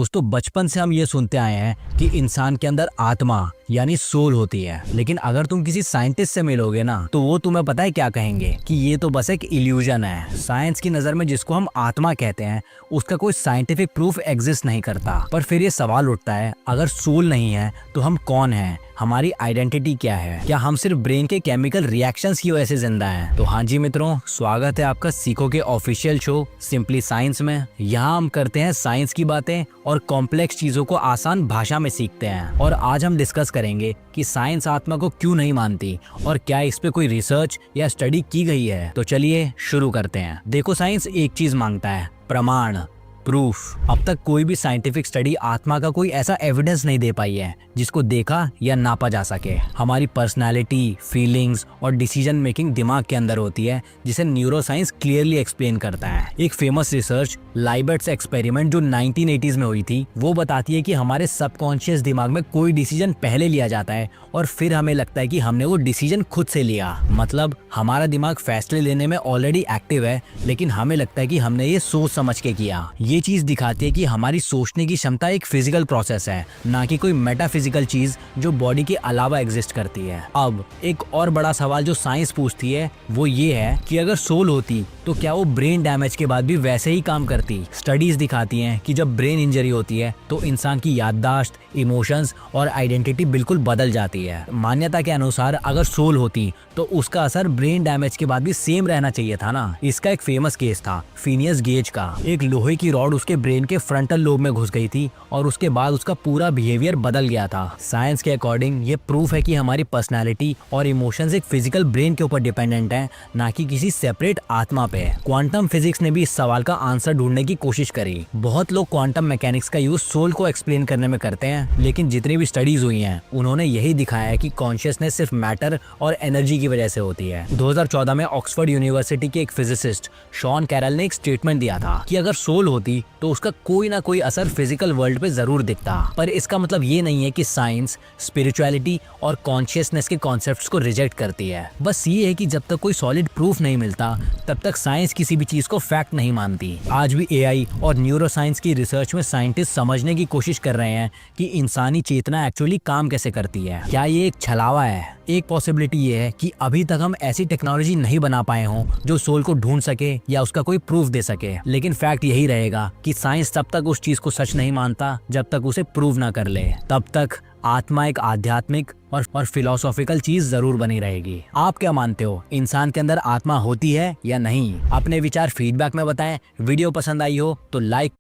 दोस्तों बचपन से हम ये सुनते आए हैं कि इंसान के अंदर आत्मा यानी सोल होती है, लेकिन अगर तुम किसी साइंटिस्ट से मिलोगे ना तो वो तुम्हें पता है क्या कहेंगे कि ये तो बस एक इल्यूजन है। साइंस की नजर में जिसको हम आत्मा कहते हैं उसका कोई साइंटिफिक प्रूफ एग्जिस्ट नहीं करता। पर फिर ये सवाल उठता है, अगर सोल नहीं है तो हम कौन हैं? हमारी आइडेंटिटी क्या है? क्या हम सिर्फ ब्रेन के केमिकल रिएक्शंस की वजह से जिंदा हैं? तो हाँ जी मित्रों, स्वागत है आपका सीखो के ऑफिशियल शो सिंपली साइंस में। यहाँ हम करते हैं साइंस की बातें और कॉम्प्लेक्स चीजों को आसान भाषा में सीखते हैं। और आज हम डिस्कस करेंगे कि साइंस आत्मा को क्यों नहीं मानती और क्या इस पे कोई रिसर्च या स्टडी की गई है। तो चलिए शुरू करते हैं। देखो, साइंस एक चीज मांगता है, प्रमाण, प्रूफ। अब तक कोई भी साइंटिफिक स्टडी आत्मा का कोई ऐसा एविडेंस नहीं दे पाई है जिसको देखा या नापा जा सके। हमारी पर्सनालिटी, फीलिंग्स और डिसीजन मेकिंग दिमाग के अंदर होती है, जिसे न्यूरोसाइंस क्लियरली एक्सप्लेन करता है। एक फेमस रिसर्च लाइबर्ट्स एक्सपेरिमेंट जो 1980s में हुई थी, वो बताती है कि हमारे सबकॉन्शियस दिमाग में कोई डिसीजन पहले लिया जाता है और फिर हमें लगता है कि हमने वो डिसीजन खुद से लिया। मतलब हमारा दिमाग फैसले लेने में ऑलरेडी एक्टिव है, लेकिन हमें लगता है कि हमने ये सोच समझ के किया। ये चीज दिखाती है कि हमारी सोचने की क्षमता एक फिजिकल प्रोसेस है, ना कि कोई मेटाफिजिकल चीज जो बॉडी के अलावा एग्जिस्ट करती है। अब एक और बड़ा सवाल जो साइंस पूछती है वो ये है कि अगर सोल होती तो क्या वो ब्रेन डैमेज के बाद भी वैसे ही काम करती? स्टडीज दिखाती हैं कि जब ब्रेन इंजरी होती है तो इंसान की याददाश्त, इमोशंस और आइडेंटिटी बिल्कुल बदल जाती है। मान्यता के अनुसार अगर सोल होती तो उसका असर ब्रेन डैमेज के बाद भी सेम रहना चाहिए था ना। इसका एक फेमस केस था फिनियस गेज का। एक लोहे की रॉड उसके ब्रेन के फ्रंटल लोब में घुस गई थी और उसके बाद उसका पूरा बिहेवियर बदल गया था। साइंस के अकॉर्डिंग ये प्रूफ है कि हमारी पर्सनैलिटी और इमोशंस एक फिजिकल ब्रेन के ऊपर डिपेंडेंट है, ना कि किसी सेपरेट आत्मा पे। क्वांटम फिजिक्स ने भी इस सवाल का आंसर ढूंढने की कोशिश करी। बहुत लोग क्वांटम मैकेनिक्स का यूज सोल को एक्सप्लेन करने में करते हैं, लेकिन जितनी भी स्टडीज हुई हैं उन्होंने यही दिखाया है कि कॉन्शियसनेस सिर्फ मैटर और एनर्जी की वजह से होती है। 2014 में ऑक्सफोर्ड यूनिवर्सिटी के एक फिजिसिस्ट शॉन कैरल ने एक स्टेटमेंट दिया था कि अगर सोल होती तो उसका कोई ना कोई असर फिजिकल वर्ल्ड पे जरूर दिखता। पर इसका मतलब ये नहीं है कि साइंस स्पिरिचुअलिटी और कॉन्शियसनेस के कॉन्सेप्ट्स को रिजेक्ट करती है। बस ये है कि जब तक कोई सॉलिड प्रूफ नहीं मिलता तब तक साइंस किसी भी चीज को फैक्ट नहीं मानती। आज भी एआई और न्यूरोसाइंस की रिसर्च में साइंटिस्ट समझने की कोशिश कर रहे हैं कि इंसानी चेतना एक्चुअली काम कैसे करती है। क्या ये एक छलावा है? एक पॉसिबिलिटी ये है कि अभी तक हम ऐसी टेक्नोलॉजी नहीं बना पाए हों जो सोल को ढूंढ सके या उसका कोई प्रूफ दे सके। लेकिन फैक्ट यही रहेगा कि साइंस तब तक उस चीज को सच नहीं मानता जब तक उसे प्रूव ना कर ले। तब तक आत्मा एक आध्यात्मिक और फिलोसॉफिकल चीज जरूर बनी रहेगी। आप क्या मानते हो, इंसान के अंदर आत्मा होती है या नहीं? अपने विचार फीडबैक में बताएं। वीडियो पसंद आई हो तो लाइक